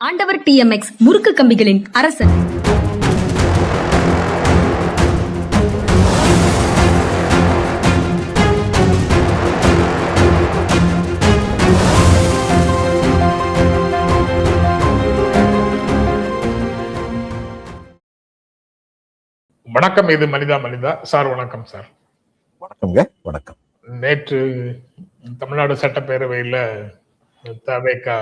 ஆண்டவர் TMX முறுக்கு கம்பிகளின் அரசன். வணக்கம். இது மனிதா சார். வணக்கம் சார். வணக்கம்ங்க. வணக்கம். நேற்று தமிழ்நாடு சட்டப்பேரவையில் தவேகா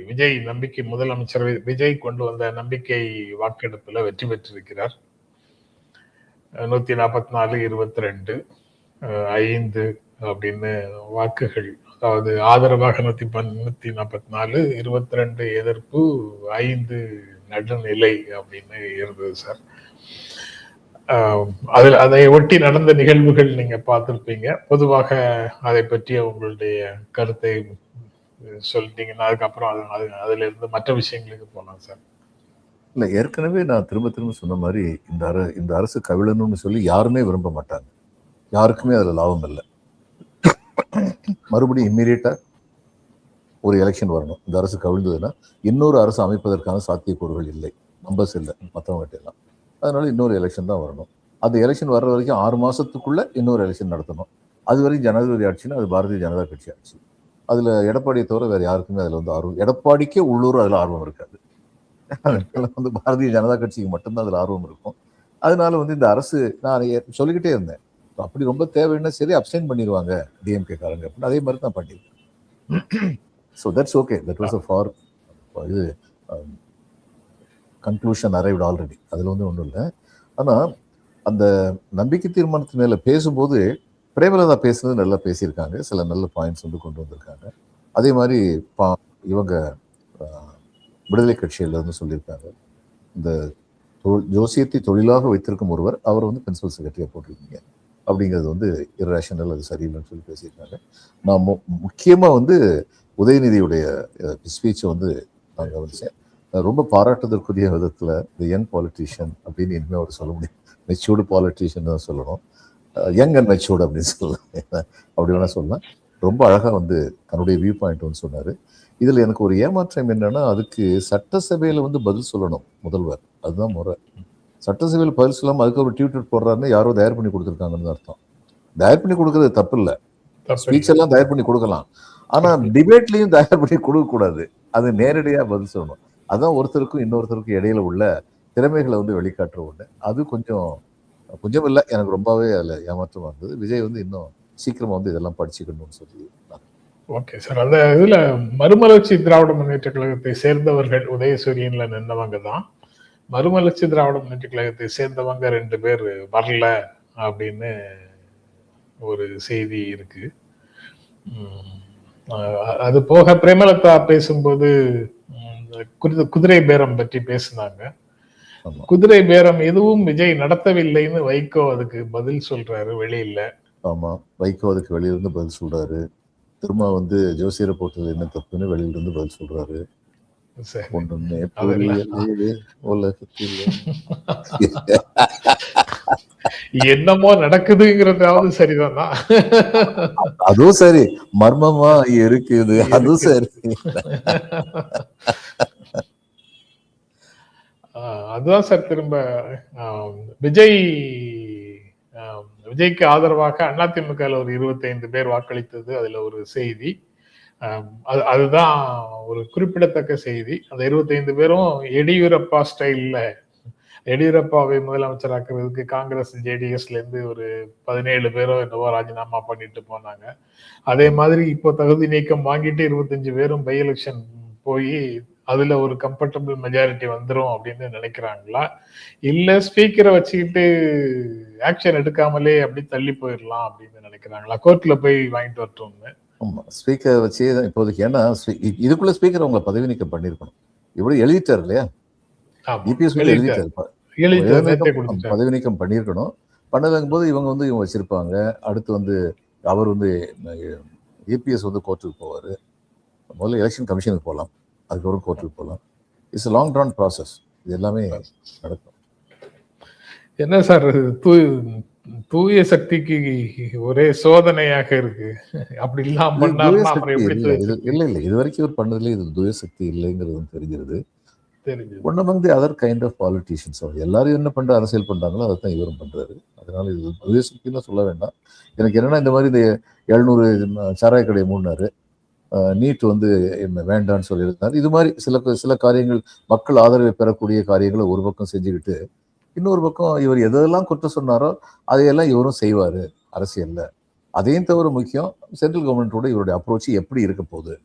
விஜய் நம்பிக்கை முதலமைச்சர் விஜய் கொண்டு வந்த நம்பிக்கை வாக்கெடுப்புல வெற்றி பெற்றிருக்கிறார். 144-22 5 அப்படின்னு வாக்குகள், அதாவது ஆதரவாக 144, 22 எதிர்ப்பு, 5 நடுநிலை அப்படின்னு இருந்தது சார். அதை ஒட்டி நடந்த நிகழ்வுகள் நீங்க பார்த்திருப்பீங்க. பொதுவாக அதை பற்றிய உங்களுடைய கருத்தை சொல்லிட்டீங்கன்னா அதுக்கப்புறம் அதுல இருந்து மற்ற விஷயங்களுக்கு போகலாம் சார். இல்ல, ஏற்கனவே நான் திரும்ப சொன்ன மாதிரி இந்த அரசு கவிழணும்னு சொல்லி யாருமே விரும்ப மாட்டாங்க. யாருக்குமே அதுல லாபம் இல்லை. மறுபடியும் இம்மீடியட்டா ஒரு எலெக்ஷன் வரணும். இந்த அரசு கவிழ்ந்ததுன்னா இன்னொரு அரசு அமைப்பதற்கான சாத்தியக்கூறுகள் இல்லை, நம்பர்ஸ் இல்லை மற்றவங்ககிட்ட எல்லாம். அதனால இன்னொரு எலெக்ஷன் தான் வரணும். அந்த எலெக்ஷன் வர்ற வரைக்கும் 6 மாசத்துக்குள்ள இன்னொரு எலெக்ஷன் நடத்தணும். அது வரைக்கும் ஜனாதிபதி ஆட்சின்னா அது பாரதிய ஜனதா கட்சி ஆட்சி. அதுல எடப்பாடியை தவிர வேற யாருக்குமே அதுல ஆர்வம், எடப்பாடிக்கே உள்ளூர் அதுல ஆர்வம் இருக்காது. பாரதிய ஜனதா கட்சிக்கு மட்டும்தான் அதுல ஆர்வம் இருக்கும். அதனால இந்த அரசு, நான் சொல்லிக்கிட்டே இருந்தேன், அப்படி ரொம்ப தேவைன்னா சரி அப்சைன் பண்ணிடுவாங்க டிஎம்கே காரங்க அப்படின்னு. அதே மாதிரி தான் பண்ணிருக்கேன். So that's okay. That was for இது கன்க்ளூஷன் அரைவ்ட் ஆல்ரெடி. அதில் ஒன்றும் இல்லை. ஆனால் அந்த நம்பிக்கை தீர்மானத்து மேலே பேசும்போது பிரேமலதா பேசுனது நல்லா பேசியிருக்காங்க. சில நல்ல பாயிண்ட்ஸ் கொண்டு வந்திருக்காங்க. அதே மாதிரி இவங்க விடுதலை கட்சியில சொல்லியிருக்காங்க, இந்த ஜோசியத்தை தொழிலாக வைத்திருக்கும் ஒருவர் அவர் பிரின்சிபல் செக்ரட்டரியா போட்டிருக்கீங்க அப்படிங்கிறது இரேஷனல், அது சரியில்லைன்னு சொல்லி பேசியிருக்காங்க. நான் முக்கியமாக உதயநிதியுடைய ஸ்பீச்சை நான் கவனிச்சேன். ரொம்ப பாராட்டுதற்குரிய விதத்துல இந்த யங் பாலிட்டிஷியன் அப்படின்னு இனிமேல் அவர் சொல்ல முடியும், மெச்சூர்டு பாலிட்டிஷியன் தான் சொல்லணும். யங் அண்ட் மெச்சூர்டு அப்படின்னு சொல்லலாம், அப்படி வேணா சொல்லலாம். ரொம்ப அழகா தன்னுடைய வியூ பாயிண்ட் சொன்னாரு. இதுல எனக்கு ஒரு ஏமாற்றம் என்னன்னா, அதுக்கு சட்டசபையில பதில் சொல்லணும் முதல்வர், அதுதான் முறை. சட்டசபையில் பதில் சொல்லாம அதுக்கு ஒரு ட்வீட் போடுறாருன்னு யாரோ தயார் பண்ணி கொடுத்துருக்காங்கன்னு அர்த்தம். தயார் பண்ணி கொடுக்கறது தப்பு இல்லை, ஸ்பீச் எல்லாம் தயார் பண்ணி கொடுக்கலாம். ஆனா டிபேட்லயும் தயார் பண்ணி கொடுக்க கூடாது, அது நேரடியா பதில் சொல்லணும். அதான் ஒருத்தருக்கும் இன்னொருத்தருக்கும் இடையில உள்ள திறமைகளை வெளிக்காட்டுற ஒண்ணு. அது கொஞ்சம் இல்லை, எனக்கு ரொம்பவே அதுல ஏமாற்றமா இருந்தது. விஜய் இன்னும் சீக்கிரமா இதெல்லாம் படிச்சுக்கணும்னு சொல்லி. Okay sir. அந்த இதுல மறுமலர்ச்சி திராவிட முன்னேற்ற கழகத்தை சேர்ந்தவர்கள் உதயசூரியன்ல நின்றவங்க தான். மறுமலர்ச்சி திராவிட முன்னேற்ற கழகத்தை சேர்ந்தவங்க 2 பேர் வரல அப்படின்னு ஒரு செய்தி இருக்கு. அது போக பிரேமலதா பேசும்போது குதிரை பேரம் பற்றி பேசினாங்க. குதிரை பேரம் எதுவும் விஜய் நடத்தவில்லைன்னு வைகோ அதுக்கு பதில் சொல்றாரு வெளியில. ஆமா, வைகோ அதுக்கு வெளியிலிருந்து பதில் சொல்றாரு. திரும்ப ஜோசியரை போட்டது என்ன தப்புன்னு வெளியிலிருந்து பதில் சொல்றாரு. என்னமோ நடக்குதுங்கிறதாவது சரிதானா? அதுவும் சரி, மர்மமா இருக்குது, அதுவும் சரி. அதுதான் சார். திரும்ப விஜய்க்கு ஆதரவாக அதிமுக ஒரு 25 பேர் வாக்களித்தது அதுல ஒரு செய்தி. அதுதான் ஒரு குறிப்பிடத்தக்க செய்தி. அந்த 25 பேரும் எடியூரப்பா ஸ்டைல்ல, எடியூரப்பாவை முதலமைச்சராக்குறதுக்கு காங்கிரஸ் ஜேடிஎஸ்ல இருந்து ஒரு 17 பேரோ என்னவோ ராஜினாமா பண்ணிட்டு போனாங்க. அதே மாதிரி இப்போ தகுதி நீக்கம் வாங்கிட்டு 25 பேரும் பை எலெக்ஷன் போய் அதுல ஒரு கம்ஃபர்டபிள் மெஜாரிட்டி வந்துரும் அப்படின்னு நினைக்கிறாங்களா, இல்ல ஸ்பீக்கரை வச்சுக்கிட்டு ஆக்ஷன் எடுக்காமலே அப்படி தள்ளி போயிடலாம் அப்படின்னு நினைக்கிறாங்களா? கோர்ட்ல போய் வாங்கிட்டு வரட்டும்னு. ஆமா, ஸ்பீக்கர் வச்சு இப்போதைக்கு, ஏன்னா இதுக்குள்ள ஸ்பீக்கர் அவங்க பதவி நீக்கம் பண்ணிருக்கணும். இவ்வளவு எழுதிட்டார் இல்லையா, இபிஎஸ் எழுதிட்டாரு, பதவி நீக்கம் பண்ணிருக்கணும். பண்ணலங்கும் போது இவங்க இவங்க வச்சிருப்பாங்க. அடுத்து அவர் இபிஎஸ் கோர்ட்டுக்கு போவாரு. முதல்ல எலெக்ஷன் கமிஷனுக்கு போகலாம், அதுக்கப்புறம் கோர்ட்டுக்கு போகலாம். It's long drawn process. இது எல்லாமே நடக்கும். என்ன சார் தூய சக்திக்கு ஒரே சோதனையாக இருக்கு. அப்படி இல்லாம இது தூய பண்ணாருன்னா அப்புறம் சக்தி எப்படி இல்ல. தூய இது சக்தி இல்ல, இல்ல. இதுவரைக்கும் இவர் பண்ணதுல இது தூய சக்தி இல்லைங்கிறது தெரிகிறது. தெரிஞ்சது? One among the other kind of politicians. எல்லாரும் என்ன பண்ற அரசியல் பண்றாங்களோ அதைத்தான் இவரும் பண்றாரு. அதனால இது தூய சக்தின்னு சொல்ல வேண்டாம். எனக்கு என்னன்னா இந்த மாதிரி இந்த 700 சாராய கடை மூடினாரு. நீட் வந்து என்ன வேண்டான்னு சொல்லியிருந்தார். இது மாதிரி சில காரியங்கள் மக்கள் ஆதரவை பெறக்கூடிய காரியங்களை ஒரு பக்கம் செஞ்சுக்கிட்டு, இன்னொரு பக்கம் இவர் எதெல்லாம் குற்றம் சொன்னாரோ அதையெல்லாம் இவரும் செய்வாரு அரசியல்ல. அதையும் தவிர முக்கியம் சென்ட்ரல் கவர்மெண்டோட இவருடைய அப்ரோச் எப்படி இருக்க போகுது.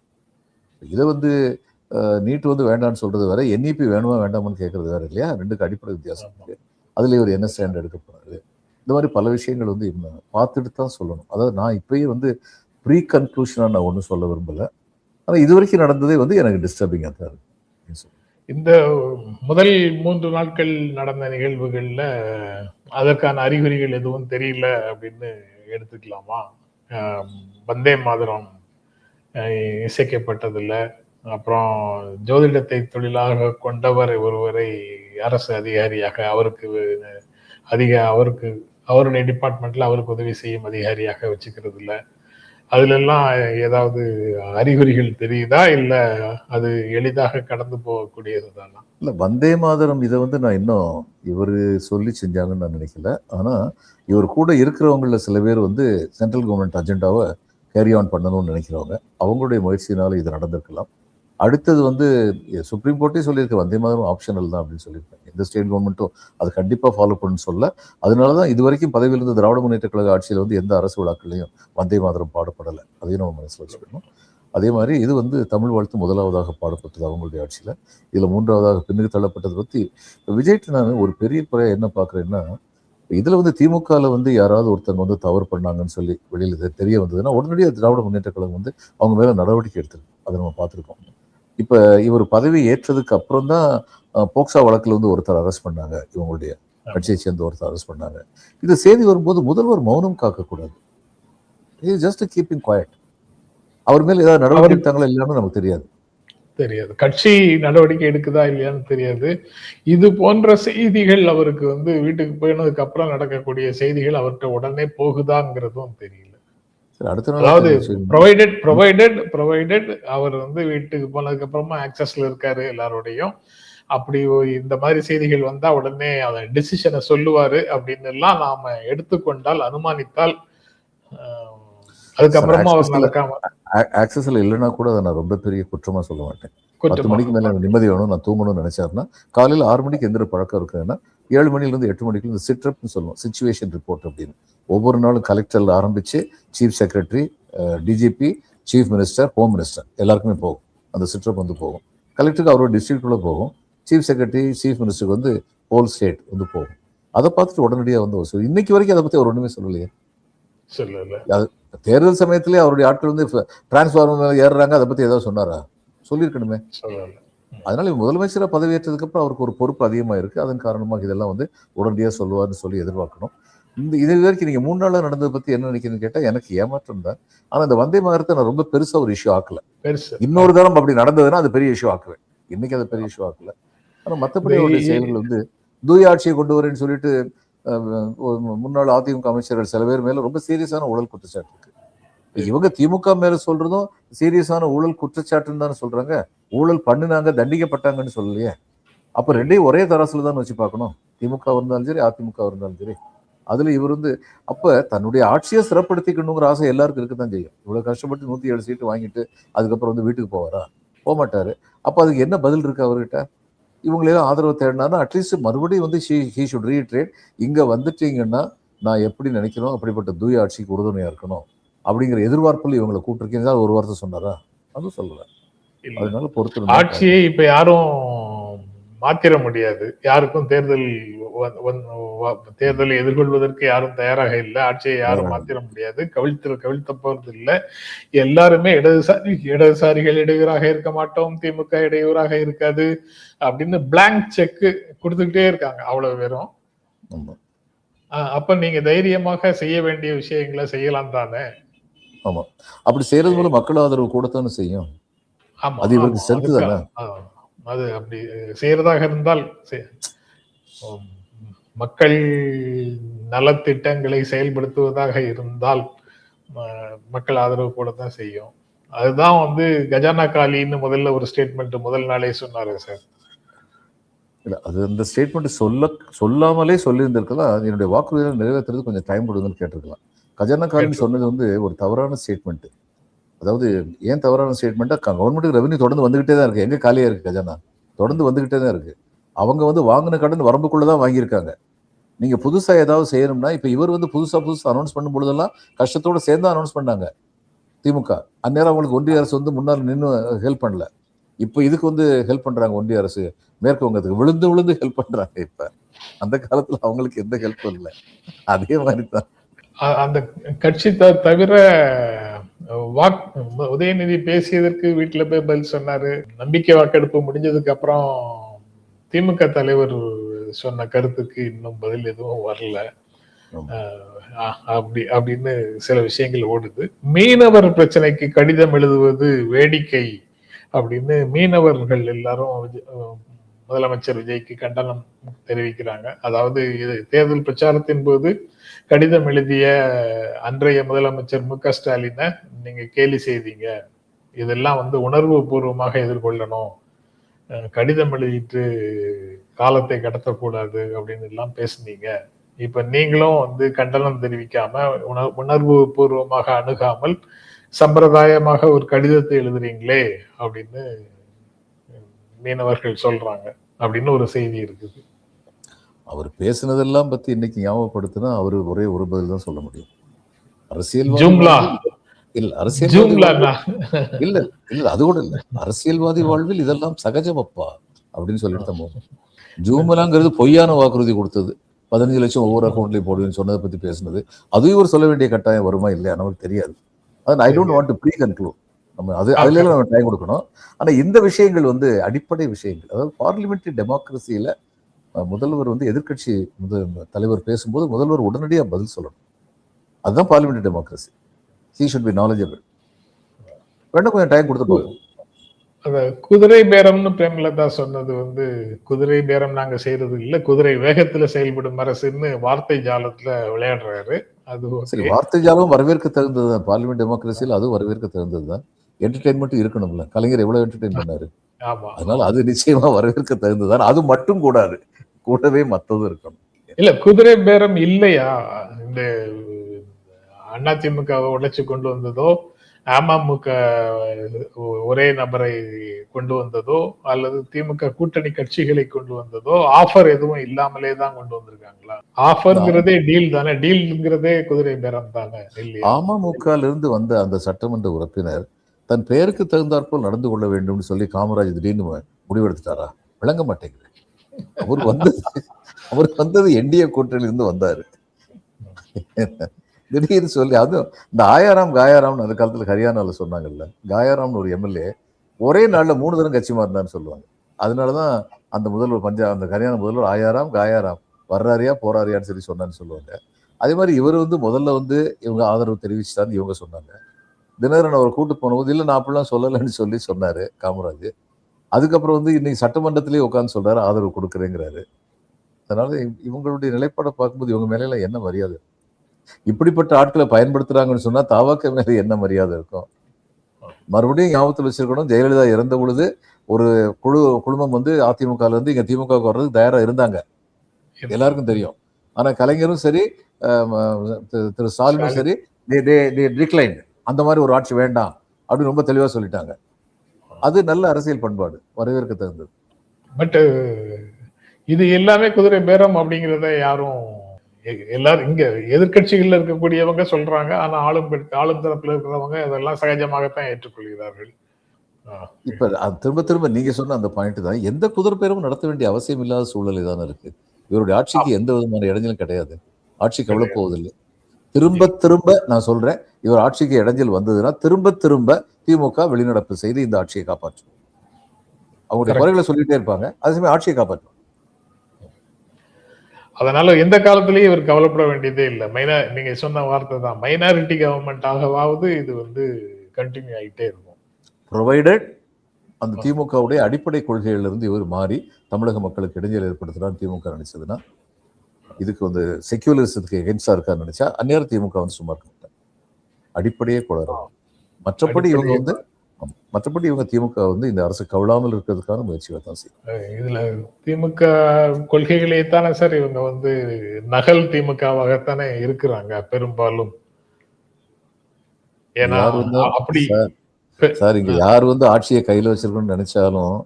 இதை வந்து நீட் வந்து வேண்டாம்னு சொல்றது வேற, என்இபி வேணுமா வேண்டாமான்னு கேட்கறது வேற இல்லையா? ரெண்டுக்கு அடிப்படை வித்தியாசம் இருக்கு. அதுல இவர் என்ன ஸ்டாண்ட் எடுக்க போறாரு, இந்த மாதிரி பல விஷயங்கள் வந்து பார்த்துட்டு தான் சொல்லணும். அதாவது நான் இப்பயே வந்து ப்ரீ கன்க்ளூஷனா நான் ஒன்றும் சொல்ல விரும்பல. ஆனா இது வரைக்கும் நடந்ததே வந்து எனக்கு டிஸ்டர்பிங்காக தான் இருக்கு. இந்த முதல் 3 நாட்கள் நடந்த நிகழ்வுகள்ல அதற்கான அறிகுறிகள் எதுவும் தெரியல அப்படின்னு எடுத்துக்கலாமா? வந்தே மாதரம் இசைக்கப்பட்டதில்ல, அப்புறம் ஜோதிடத்தை தொழிலாக கொண்டவர் ஒருவரை அரசு அதிகாரியாக அவருக்கு அவருடைய டிபார்ட்மெண்ட்ல அவருக்கு உதவி செய்யும் அதிகாரியாக வச்சுக்கிறது இல்ல. அதுல எல்லாம் ஏதாவது அறிகுறிகள் தெரியுதா, இல்ல அது எளிதாக கடந்து போகக்கூடியது தானா? இல்ல வந்தே மாதரம் இதை வந்து நான் இன்னும் இவரு சொல்லி செஞ்சாங்கன்னு நான் நினைக்கல. ஆனா இவர் கூட இருக்கிறவங்கள சில பேர் வந்து சென்ட்ரல் கவர்மெண்ட் அஜெண்டாவை கேரி ஆன் பண்ணணும்னு நினைக்கிறவங்க, அவங்களுடைய முயற்சியினால இது நடந்திருக்கலாம். அடுத்தது வந்து சுப்ரீம் கோர்ட்டே சொல்லியிருக்க வந்தே மாதரம் ஆப்ஷனல் தான் அப்படின்னு சொல்லியிருக்காங்க. எந்த ஸ்டேட் கவர்மெண்ட்டும் அது கண்டிப்பாக ஃபாலோ பண்ணு சொல்ல. அதனால தான் இது வரைக்கும் பதவியில் இருந்த திராவிட முன்னேற்ற கழக ஆட்சியில் வந்து எந்த அரசு விழாக்கள்லையும் வந்தே மாதரம் பாடப்படலை. அதையும் நம்ம மனசில் வச்சுக்கணும். அதே மாதிரி இது வந்து தமிழ் வாழ்த்து முதலாவதாக பாடப்பட்டது அவங்களுடைய ஆட்சியில். இதில் 3வதாக பின்னுக்கு தள்ளப்பட்டதை பற்றி விஜய்ட்டு நான் ஒரு பெரிய குறை என்ன பார்க்குறேன்னா, இதில் வந்து திமுகவில் வந்து யாராவது ஒருத்தவங்க வந்து தவறு பண்ணாங்கன்னு சொல்லி வெளியில் தெரிய வந்ததுன்னா உடனடியாக திராவிட முன்னேற்ற கழகம் வந்து அவங்க மேலே நடவடிக்கை எடுத்திருக்கு. அதை நம்ம பார்த்துருக்கோம். இப்போ இவர் பதவி ஏற்றதுக்கு அப்புறம் தான் போக்சா வழக்கில் வந்து ஒருத்தர் அரெஸ்ட் பண்ணாங்க, இவங்களுடைய கட்சியை சேர்ந்த ஒருத்தர் அரெஸ்ட் பண்ணாங்க. இது செய்தி வரும்போது முதல்வர் மௌனம் காக்கக்கூடாது. Just keeping quiet. அவர் மேல ஏதாவது நடவடிக்கை எடுத்தாங்களா இல்லையான்னு நமக்கு தெரியாது. கட்சி நடவடிக்கை எடுக்குதா இல்லையான்னு தெரியாது. இது போன்ற செய்திகள் அவருக்கு வந்து வீட்டுக்கு போயினதுக்கு அப்புறம் நடக்கக்கூடிய செய்திகள் அவர்கிட்ட உடனே போகுதாங்கிறதும் தெரியல. அதாவது ப்ரொவைடட் அவர் வந்து வீட்டுக்கு போனதுக்கு அப்புறமா ஆக்சஸ்ல இருக்காரு எல்லாரோடையும். அப்படி இந்த மாதிரி செய்திகள் வந்தா உடனே அதை டிசிஷனை சொல்லுவாரு அப்படின்னு எல்லாம் நாம எடுத்துக்கொண்டால், அனுமானித்தால், அதுக்கப்புறமா அவர் நடக்காம ஆக்சஸ்ல இல்லைன்னா கூட அதை நான் ரொம்ப பெரிய குற்றமா சொல்ல மாட்டேன். 10 மணிக்கு மேல நிம்மதி வேணும், நான் தூங்கணும்னு நினைச்சாருன்னா காலையில் 6 மணிக்கு எந்திர பழக்கம் இருக்குன்னா 7 மணிலிருந்து 8 மணிக்குள்ள இந்த சிட்ரப்னு சொல்லுவோம், சிச்சுவேஷன் ரிப்போர்ட் அப்படின்னு. ஒவ்வொரு நாளும் கலெக்டர்ல ஆரம்பிச்சு chief secretary, DGP, chief minister, home minister எல்லாருக்குமே போகும். அந்த சிட்ரப் வந்து போகும். கலெக்டருக்கு அவரோட டிஸ்ட்ரிக்டுள்ள போகும். சீஃப் செக்ரட்டரி, சீஃப் மினிஸ்டருக்கு வந்து ஹோல் ஸ்டேட் வந்து போகும். அதை பார்த்துட்டு உடனடியாக வந்து இன்னைக்கு வரைக்கும் அதை பத்தி அவர் ஒண்ணுமே சொல்லலையே. தேர்தல் சமயத்திலே அவருடைய ஆட்கள் வந்து டிரான்ஸ்ஃபார்மர் ஏறுறாங்க, அதை பத்தி ஏதாவது சொன்னாரா? சொல்லியிருக்கணுமே. அதனால முதலமைச்சராக பதவியேற்றதுக்கு அப்புறம் அவருக்கு ஒரு பொறுப்பு அதிகமாக இருக்கு. அதன் காரணமாக இதெல்லாம் வந்து உடனடியாக சொல்லுவார்னு சொல்லி எதிர்பார்க்கணும். இது வரைக்கும் நீங்க 3 நாளாக நடந்ததை பத்தி என்ன நினைக்கிறீங்கன்னு கேட்டா எனக்கு ஏமாற்றம் தான். ஆனா இந்த வந்தே மாதரத்தை நான் ரொம்ப பெருசா ஒரு இஷ்யூ ஆக்கல. இன்னொரு தரம் அப்படி நடந்ததுன்னா அது பெரிய இஷ்யூ ஆக்குவேன். இன்னைக்கு அது பெரிய இஷ்யூ ஆக்கல. ஆனா மற்றபடி அவருடைய செயல்கள் வந்து தூய ஆட்சியை கொண்டு வரேன்னு சொல்லிட்டு முன்னாள் அதிமுக அமைச்சர்கள் சில பேர் மேல ரொம்ப சீரியஸான ஊழல் குற்றச்சாட்டு இருக்கு. இவங்க திமுக மேல சொல்றதும் சீரியஸான ஊழல் குற்றச்சாட்டுன்னு தானே சொல்றாங்க. ஊழல் பண்ணினாங்க, தண்டிக்கப்பட்டாங்கன்னு சொல்லலையே. அப்ப ரெண்டையும் ஒரே தராசுல தான் வச்சு பார்க்கணும். திமுக இருந்தாலும் சரி, அதிமுக இருந்தாலும் சரி. அதுல இவர் வந்து அப்ப தன்னுடைய ஆட்சியை சிறப்படுத்திக்கணுங்கிற ஆசை எல்லாருக்கும் இருக்குதான் செய்யும். இவ்வளவு கஷ்டப்பட்டு 107 சீட்டு வாங்கிட்டு அதுக்கப்புறம் வந்து வீட்டுக்கு போவாரா? போக மாட்டாரு. அப்ப அதுக்கு என்ன பதில் இருக்கு அவர்கிட்ட? இவங்களெல்லாம் ஆதரவு தேடினா அட்லீஸ்ட் மறுபடியும் வந்து ஹீ ஷுட் ரீட்ரேட். இங்க வந்துட்டீங்கன்னா நான் எப்படி நினைக்கிறோம் அப்படிப்பட்ட தூய ஆட்சிக்கு உறுதுணையா இருக்கணும் அப்படிங்கிற எதிர்பார்ப்புல இவங்களை கூப்பிட்டுருக்கீங்க. ஒரு வார்த்தை சொன்னாரா? அதுவும் சொல்லல. அதனால பொறுத்து ஆட்சியை இப்ப யாரும் மாத்திர முடியாது. யாருக்கும் தேர்தலை எதிர்கொள்வதற்கு யாரும் தயாராக இல்லை. ஆட்சியை யாரும் மாத்திர முடியாது. கவிழ்த்த போறது இல்லை. எல்லாருமே இடதுசாரிகள் இடையூறாக இருக்க மாட்டோம், திமுக இடையூறாக இருக்காது அப்படின்னு பிளாங்க் செக் கொடுத்துக்கிட்டே இருக்காங்க அவ்வளவு பேரும். அப்ப நீங்க தைரியமாக செய்ய வேண்டிய விஷயங்களை செய்யலாம் தானே. ஆமா, அப்படி செய்யறது மூலம் மக்கள் ஆதரவு கூடத்தானே செய்யும். அது இவருக்கு ஸ்ட்ரென்த் தானே. அது அப்படி செய்யறதாக இருந்தால் மக்கள் நலத்திட்டங்களை செயல்படுத்துவதாக இருந்தால் மக்கள் ஆதரவு கூட தான் செய்யும். அதுதான் வந்து கஜானா காலின்னு முதல்ல ஒரு ஸ்டேட்மெண்ட் முதல் நாளே சொன்னாரு சார். இல்ல அது அந்த ஸ்டேட்மெண்ட் சொல்லாமலே சொல்லியிருந்திருக்கலாம். என்னுடைய வாக்குறுதியை நிறைவேற்றுறது கொஞ்சம் டைம் கொடுங்கன்னு கேட்டிருக்கலாம். கஜானா காலின்னு சொன்னது வந்து ஒரு தவறான ஸ்டேட்மெண்ட். அதாவது ஏன் தவறான ஸ்டேட்மெண்ட்டா, கவர்மெண்ட்டுக்கு ரெவன்யூ தொடர்ந்து வந்துகிட்டே தான் இருக்கு. எங்க காலியா இருக்கு கஜானா? தொடர்ந்து வந்துகிட்டே தான் இருக்கு. அவங்க வந்து வாங்கின கடன் வரம்புக்குள்ளதான் வாங்கியிருக்காங்க. நீங்க புதுசா ஏதாவது செய்யணும்னா, இப்ப இவர் வந்து புதுசா அனௌன்ஸ் பண்ணும் பொழுதெல்லாம் கஷ்டத்தோட சேர்ந்து அனௌன்ஸ் பண்ணாங்க திமுக. அந்நேரம் அவங்களுக்கு ஒன்றிய அரசு வந்து முன்னால் நின்று ஹெல்ப் பண்ணல. இப்ப இதுக்கு வந்து ஹெல்ப் பண்றாங்க ஒன்றிய அரசு. மேற்கு வங்கத்துக்கு விழுந்து விழுந்து ஹெல்ப் பண்றாங்க. இப்ப அந்த காலத்துல அவங்களுக்கு எந்த ஹெல்ப்பும் இல்லை. அதே மாதிரி தான் அந்த கட்சி தவிர உதயநிதி பேசியதற்கு வீட்டுல போய் பதில் சொன்னாரு. நம்பிக்கை வாக்கெடுப்பு முடிஞ்சதுக்கு அப்புறம் திமுக தலைவர் சொன்ன கருத்துக்கு இன்னும் பதில் எதுவும் வரல. அப்படின்னு சில விஷயங்கள் ஓடுது. மீனவர் பிரச்சனைக்கு கடிதம் எழுதுவது வேடிக்கை அப்படின்னு மீனவர்கள் எல்லாரும் முதலமைச்சர் விஜய்க்கு கண்டனம் தெரிவிக்கிறாங்க. அதாவது இது தேர்தல் பிரச்சாரத்தின் போது கடிதம் எழுதிய அன்றைய முதலமைச்சர் மு.க. ஸ்டாலினை நீங்க கேலி செய்தீங்க, இதெல்லாம் வந்து உணர்வு பூர்வமாக எதிர்கொள்ளணும், கடிதம் எழுதிட்டு காலத்தை கடத்தக்கூடாது அப்படின்னு எல்லாம் பேசுனீங்க. இப்ப நீங்களும் வந்து கண்டனம் தெரிவிக்காம உணர்வு பூர்வமாக அணுகாமல் சம்பிரதாயமாக ஒரு கடிதத்தை எழுதுறீங்களே அப்படின்னு மீனவர்கள் சொல்றாங்க அப்படின்னு ஒரு செய்தி இருக்குது. அவர் பேசுனதெல்லாம் பத்தி இன்னைக்கு ஞாபகப்படுத்தினா அவரு ஒரே ஒரு பதில் தான் சொல்ல முடியும். அது கூட இல்ல. அரசியல்வாதி வாழ்வில் இதெல்லாம் சகஜமப்பா அப்படின்னு சொல்லிட்டு தான் போகணும். ஜூம்லாங்கிறது பொய்யான வாக்குறுதி கொடுத்தது. 15 லட்சம் ஒவ்வொரு அக்கௌண்ட்லயும் போடுவேன்னு சொன்னதை பத்தி பேசுனது. அதையும் ஒரு சொல்ல வேண்டிய கட்டாயம் வருமா இல்லையா நமக்கு தெரியாது. I don't want to pre conclude. நம்ம அதுல நம்ம டைம் கொடுக்கணும். ஆனா இந்த விஷயங்கள் வந்து அடிப்படை விஷயங்கள். அதாவது பார்லிமெண்டரி டெமோக்ரஸியில முதல்வர் வந்து எதிர்கட்சி தலைவர் பேசும்போது முதல்வர் உடனடியாக பதில் சொல்லணும். அதுதான் parliamentary democracy. He should be knowledgeable. வேணும் கொஞ்சம் டைம் கொடுத்து போகும். குதிரை பேரம்னு பிரேமலதா சொன்னது வந்து குதிரை பேரம் நாங்க செய்யறது இல்ல, குதிரை வேகத்துல செயல்படும் அரசுன்னு வார்த்தை ஜாலத்துல விளையாடுறாரு. அது சரி, வார்த்தை ஜாலம் வரவேற்க தகுந்ததுதான். பார்லிமெண்ட் டெமோக்ரஸியில் அது வரவேற்க தகுந்ததுதான். என்டர்டைன்மெண்ட் இருக்கணும்ல. கலைஞர் எவ்வளவு என்டர்டைன் பண்ணாரு. அதனால அது நிச்சயமா வரவேற்க தகுந்ததுதான். அது மட்டும் கூடாது, கூடவே மத்ததும் இருக்கணும். இல்ல குதிரை பேரம் இல்லையா? இந்த அதிமுகவை உடைச்சு கொண்டு வந்ததோ, அமமுக ஒரே நபரை கொண்டு வந்ததோ, அல்லது திமுக கூட்டணி கட்சிகளை கொண்டு வந்ததோ ஆஃபர் எதுவும் இல்லாமலே தான் கொண்டு வந்திருக்காங்களா? ஆஃபர்ங்கிறதே டீல் தானே. டீல்ங்கிறதே குதிரை பேரம் தானே இல்லையா? அமமுக இருந்து வந்த அந்த சட்டமன்ற உறுப்பினர் தன் பெயருக்கு தகுந்தாற்போல் நடந்து கொள்ள வேண்டும் சொல்லி காமராஜ் திடீர்னு முடிவெடுத்துட்டாரா? விளங்க மாட்டேங்குது. அவர் வந்தது என்டிஏ கூட்டணியில இருந்து வந்தாரு. திடீர்னு சொல்லி அதுவும் இந்த காயாராம்னு அந்த காலத்துல ஹரியானால சொன்னாங்கல்ல, காயாராம்னு ஒரு எம்எல்ஏ ஒரே நாள்ல 3 தரம் கட்சி மாறினான்னு சொல்லுவாங்க. அதனாலதான் அந்த முதல்வர் அந்த ஹரியானா முதல்வர் காயாராம் வர்றாரியா போறாரியான்னு சொல்லி சொன்னான்னு சொல்லுவாங்க. அதே மாதிரி இவர் வந்து முதல்ல வந்து இவங்க ஆதரவு தெரிவிச்சுட்டான்னு இவங்க சொன்னாங்க. தினகரன் அவர் கூட்டு போனபோது இல்லை நான் அப்படிலாம் சொல்லலைன்னு சொல்லி சொன்னாரு காமராஜ். அதுக்கப்புறம் வந்து இன்னைக்கு சட்டமன்றத்திலேயே உட்காந்து சொல்றாரு ஆதரவு கொடுக்குறேங்கிறாரு. அதனால இவங்களுடைய நிலைப்பாடை பார்க்கும்போது இவங்க மேல என்ன மரியாதை? இப்படிப்பட்ட ஆட்களை பயன்படுத்துறாங்கன்னு சொன்னா தாவாக்க மேல என்ன மரியாதை இருக்கும்? மறுபடியும் ஞாபகத்தில் வச்சிருக்கணும், ஜெயலலிதா இறந்த பொழுது ஒரு குழுமம் வந்து அதிமுகல இருந்து இங்க திமுக வர்றதுக்கு தயாரா இருந்தாங்க, எல்லாருக்கும் தெரியும். ஆனா கலைஞரும் சரி திரு ஸ்டாலினும் சரி டிக்ளைன், அந்த மாதிரி ஒரு ஆட்சி வேண்டாம் அப்படின்னு ரொம்ப தெளிவா சொல்லிட்டாங்க. அது நல்ல அரசியல் பண்பாடு, வரவேற்க தகுந்தது. பட் இது எல்லாமே குதிரை பேரம் அப்படிங்கிறத யாரும் எல்லாரும் இங்க எதிர்கட்சிகள்ல இருக்கக்கூடியவங்க சொல்றாங்க. ஆனா ஆளும் தரப்புல இருக்கிறவங்க அதெல்லாம் சகஜமாகத்தான் ஏற்றுக்கொள்கிறார்கள். இப்ப அது திரும்ப நீங்க சொன்ன அந்த பாயிண்ட் தான். எந்த குதிரை பேரமும் நடத்த வேண்டிய அவசியம் இல்லாத சூழ்நிலை தானே இருக்கு. இவருடைய ஆட்சிக்கு எந்த விதமான இடைஞ்சலும் கிடையாது. ஆட்சி கவலை போவதில்லை. திரும்ப நான் சொல்றேன், இவர் ஆட்சிக்கு இடைஞ்சல் வந்ததுன்னா திரும்ப திமுக வெளிநடப்பு செய்து இந்த ஆட்சியை காப்பாற்றும். அவங்களுடைய குறைகளை சொல்லிட்டே இருப்பாங்க, அதே சமயம் ஆட்சியை காப்பாற்றும். அதனால எந்த காலத்திலயும் இவர் கவலைப்பட வேண்டியதே இல்லை. நீங்க சொன்ன வார்த்தை தான், மைனாரிட்டி கவர்மெண்ட் ஆகவாவது இது வந்து கண்டினியூ ஆகிட்டே இருக்கும். ப்ரொவைடட் அந்த திமுகவுடைய அடிப்படை கொள்கையிலிருந்து இவர் மாறி தமிழக மக்களுக்கு இடைஞ்சல் ஏற்படுத்தலாம் திமுக நினைச்சதுன்னா இதுக்கு வந்து செக்யூலரிசத்துக்கு எகென்ஸ்டா இருக்கான்னு நினைச்சா அந்நேரம் திமுக வந்து சும்மா இருக்க மாட்டாங்க. அடிப்படையே குளறும். மற்றபடி இவங்க வந்து மற்றபடி இவங்க திமுக வந்து இந்த அரசு கவிழாமல் இருக்கிறதுக்கான முயற்சிகளை தான் செய்யும். இதுல திமுக கொள்கைகளே தானே சார் இவங்க வந்து நகல் திமுகவாகத்தானே இருக்கிறாங்க பெரும்பாலும். ஏன்னா யார் வந்து அப்படி சார் இங்க யார் வந்து ஆட்சியை கையில வச்சிருக்கணும்னு நினைச்சாலும்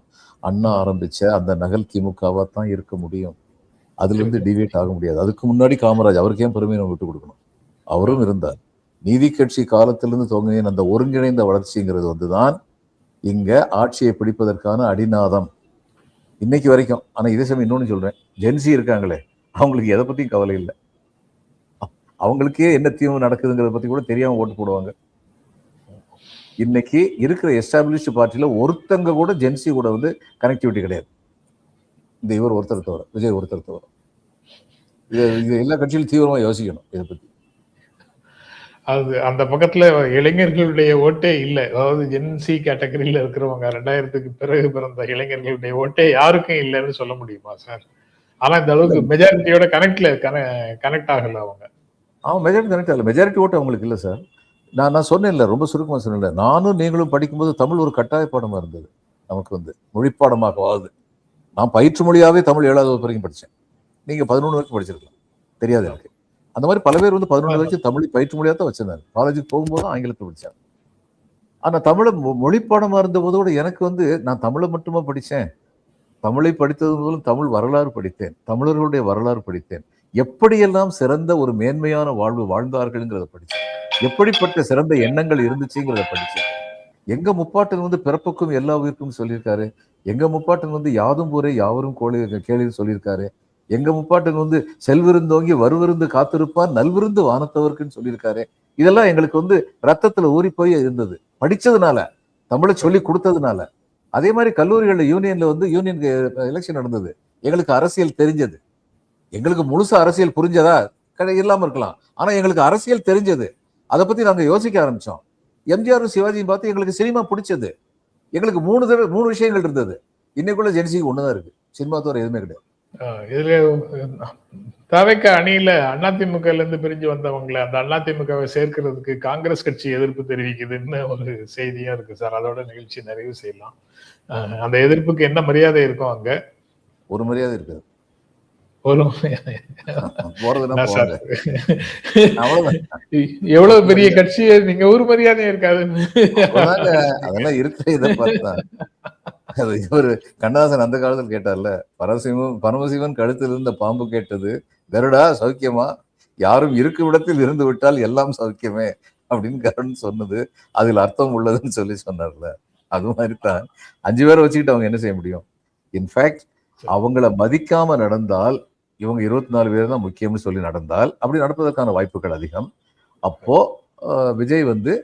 அண்ணா ஆரம்பிச்ச அந்த நகல் திமுகவா தான் இருக்க முடியும். அதுல இருந்து டிவேட் ஆக முடியாது. அதுக்கு முன்னாடி காமராஜ், அவருக்கு ஏன் பெருமையை நம்ம விட்டு கொடுக்கணும்? அவரும் இருந்தார். நீதி கட்சி காலத்திலிருந்து துவங்கின அந்த ஒருங்கிணைந்த வளர்ச்சிங்கிறது வந்துதான் இங்க ஆட்சியை பிடிப்பதற்கான அடிநாதம் இன்னைக்கு வரைக்கும். ஆனா இதே சமயம் இன்னொன்னு சொல்றேன், ஜென்சி இருக்காங்களே அவங்களுக்கு எதை பத்தியும் கவலை இல்லை. அவங்களுக்கே என்ன தீர்வு நடக்குதுங்கிறத பத்தி கூட தெரியாம ஓட்டு போடுவாங்க. இன்னைக்கு இருக்கிற எஸ்டாப்ளிஷ்டு பார்ட்டில ஒருத்தங்க கூட ஜென்சி கூட வந்து கனெக்டிவிட்டி கிடையாது. இந்த இவர் ஒருத்தர் தவிர, விஜய் ஒருத்தர் தவிர. இது எல்லா கட்சியிலும் தீவிரமா யோசிக்கணும் இதை பத்தி. அது அந்த பக்கத்துல இளைஞர்களுடைய ஓட்டே இல்லை. அதாவது ஜென்சி கேட்டகரியில இருக்கிறவங்க 2000க்கு பிறகு பிறந்த இளைஞர்களுடைய ஓட்டே யாருக்கும் இல்லைன்னு சொல்ல முடியுமா சார்? ஆனா இந்த அளவுக்கு மெஜாரிட்டியோட கனெக்ட் ஆகல அவங்க. மெஜாரிட்டி கனெக்ட் ஆகல. மெஜாரிட்டி ஓட்டு அவங்களுக்கு இல்லை சார். நான் சொன்னேன்ல, ரொம்ப சுருக்கமா சொன்னேன். நானும் நீங்களும் படிக்கும்போது தமிழ் ஒரு கட்டாய பாடமா இருந்தது. நமக்கு வந்து மொழிப்பாடமாகவாது. நான் பயிற்று மொழியாவே தமிழ் 7வது வகுப்பு வரைக்கும் படித்தேன். நீங்க 11 வரைக்கும் படிச்சிருக்கலாம், தெரியாது எனக்கு. அந்த மாதிரி பல பேர் வந்து 11 வரைக்கும் தமிழ் பயிற்று மொழியாக தான் வச்சிருந்தாங்க. காலேஜுக்கு போகும்போது ஆங்கிலத்தை படித்தாங்க. ஆனா தமிழை மொழிப்பாடமா இருந்த போதோட எனக்கு வந்து நான் தமிழை மட்டுமா படித்தேன்? தமிழை படித்தது மூலம் தமிழ் வரலாறு படித்தேன், தமிழர்களுடைய வரலாறு படித்தேன், எப்படியெல்லாம் சிறந்த ஒரு மேன்மையான வாழ்வு வாழ்ந்தார்கள்ங்கிறத படித்தேன், எப்படிப்பட்ட சிறந்த எண்ணங்கள் இருந்துச்சுங்கிறத படித்தேன். எங்க முப்பாட்டன் வந்து பிறப்புக்கும் எல்லா உயிருக்கும் சொல்லியிருக்காரு. எங்க முப்பாட்டன் வந்து யாதும் ஊரே யாவரும் கேளிர் சொல்லியிருக்காரு. எங்க முப்பாட்டன் வந்து செல்விருந்தோங்கி வருவிருந்து காத்திருப்பார் நல்விருந்து வானத்தவர்க்குன்னு சொல்லியிருக்காரு. இதெல்லாம் எங்களுக்கு வந்து ரத்தத்துல ஊறி போய் இருந்தது, படிச்சதுனால, தமிழை சொல்லி கொடுத்ததுனால. அதே மாதிரி கல்லூரிகள்ல யூனியன்ல வந்து யூனியன் எலெக்ஷன் நடந்தது, எங்களுக்கு அரசியல் தெரிஞ்சது. எங்களுக்கு முழுசா அரசியல் புரிஞ்சதா இல்லாம இருக்கலாம், ஆனா எங்களுக்கு அரசியல் தெரிஞ்சது. அதை பத்தி நாங்க யோசிக்க ஆரம்பிச்சோம். எம்ஜிஆரும் சிவாஜியும் பார்த்து எங்களுக்கு சினிமா பிடிச்சது. எங்களுக்கு 3 விஷயங்கள் இருந்தது. இன்னைக்குள்ள ஜென்சிக்கு ஒண்ணுதான் இருக்கு, சினிமா தவிர எதுவுமே கிடையாது. இதுல தவிக அணியில அதிமுக இருந்து பிரிஞ்சு வந்தவங்களை அந்த அதிமுகவை சேர்க்கிறதுக்கு காங்கிரஸ் கட்சி எதிர்ப்பு தெரிவிக்குதுன்னு ஒரு செய்தியா இருக்கு சார். அதோட நிகழ்ச்சி நிறைவு செய்யலாம். அந்த எதிர்ப்புக்கு என்ன மரியாதை இருக்கும் அங்க? ஒரு மரியாதை இருக்காது. எவ்வளவு பெரிய கட்சியை நீங்க ஒரு மரியாதையும் இருக்காது. அதெல்லாம் இருக்கிற இதை பார்த்தா இவரு கண்ணதாசன் அந்த காலத்தில் கேட்டார்ல, பரமசிவன் கழுத்தில் இருந்த பாம்பு கேட்டது கருடா சௌக்கியமா, யாரும் இருக்கும் இடத்தில் இருந்து விட்டால் எல்லாம் சௌக்கியமே அப்படின்னு கருண் சொன்னது அதில் அர்த்தம் உள்ளதுன்னு சொல்லி சொன்னார்ல. அது மாதிரி தான் 5 பேரை வச்சுக்கிட்டு அவங்க என்ன செய்ய முடியும்? இன்ஃபேக்ட் அவங்கள மதிக்காம நடந்தால், இவங்க 24 பேர் தான் முக்கியம்னு சொல்லி நடந்தால் அப்படி நடப்பதற்கான வாய்ப்புகள் அதிகம். அப்போ விஜய் வந்து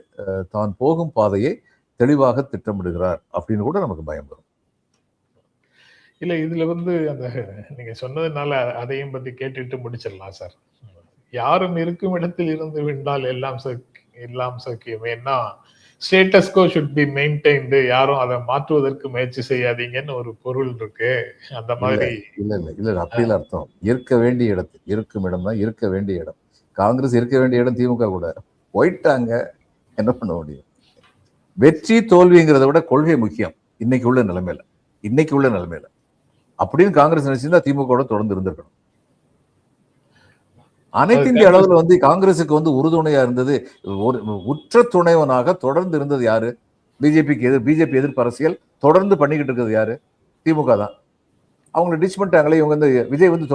தான் போகும் பாதையை தெளிவாக திட்டமிடுகிறார் அப்படின்னு கூட நமக்கு பயம் வரும். இல்ல இதுல வந்து அந்த நீங்க சொன்னதுனால அதையும் பத்தி கேட்டுட்டு முடிச்சிடலாம் சார். யாரும் இருக்கும் இடத்தில் இருந்து விட்டால் எல்லாம் சௌக்கியமேன்னா status quo should be maintained, யாரும் அதை மாற்றுவதற்கு முயற்சி செய்யாதீங்கன்னு ஒரு பொருள் இருக்கு. அந்த மாதிரி இல்ல அப்படியில அர்த்தம். இருக்க வேண்டிய இடத்தில் இருக்கும் இடம் தான் இருக்க வேண்டிய இடம். காங்கிரஸ் இருக்க வேண்டிய இடம் திமுக கூட போயிட்டாங்க, என்ன பண்ண முடியும்? வெற்றி தோல்விங்கிறத விட கொள்கை முக்கியம் இன்னைக்கு உள்ள நிலைமையில. அப்படின்னு காங்கிரஸ் நினைச்சிருந்தா திமுக தொடர்ந்து இருந்திருக்கணும். அனைத்து இந்திய அளவுல வந்து காங்கிரசுக்கு வந்து உறுதுணையா இருந்தது, ஒரு உற்ற துணைவனாக தொடர்ந்து இருந்தது யாரு? பிஜேபி எதிர்ப்பு அரசியல் தொடர்ந்து பண்ணிக்கிட்டு இருக்கிறது யாரு? திமுக தான். அவங்களை டிச் பண்ணிட்டாங்களே. இவங்க வந்து விஜய் வந்து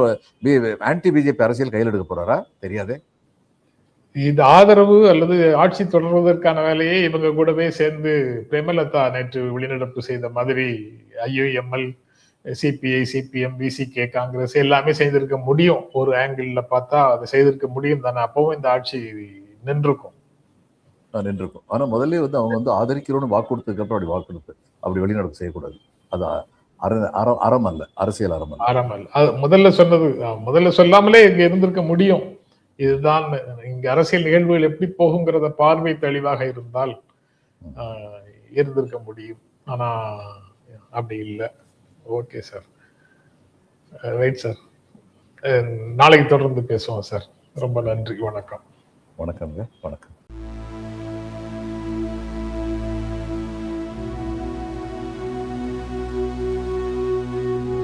ஆன்டி பிஜேபி அரசியல் கையில் எடுக்க போறாரா? தெரியாதே. இது ஆதரவு அல்லது ஆட்சி தொடர்வதற்கான வேலையை இவங்க கூடவே சேர்ந்து பிரேமலதா நேற்று வெளிநடப்பு செய்த மாதிரி IUML, CBI, CPM, VCK, Congress எல்லாமே செய்திருக்க முடியும். ஒரு ஆங்கிள் பார்த்தா அதை செய்திருக்க முடியும் தானே. அப்பவும் இந்த ஆட்சி நின்றுக்கும். ஆனா முதல்ல வந்து அவங்க வந்து ஆதரிக்கிறோன்னு வாக்கு கொடுத்ததுக்கு அப்புறம் அப்படி வெளிநடப்பு செய்யக்கூடாது. அது அறம் அல்ல, அரசியல் அறம் அல்ல. அது முதல்ல சொல்லாமலே இங்க இருந்திருக்க முடியும். இதுதான் இங்க அரசியல் நிகழ்வுகள் எப்படி போகுங்கிறத பார்வை தெளிவாக இருந்தால் இருந்திருக்க முடியும். ஆனா அப்படி இல்லை. Okay sir, right sir. நாளைக்கு தொடர்ந்து பேசுவோம் சார். ரொம்ப நன்றி. வணக்கம். வணக்கம்ங்க. வணக்கம்.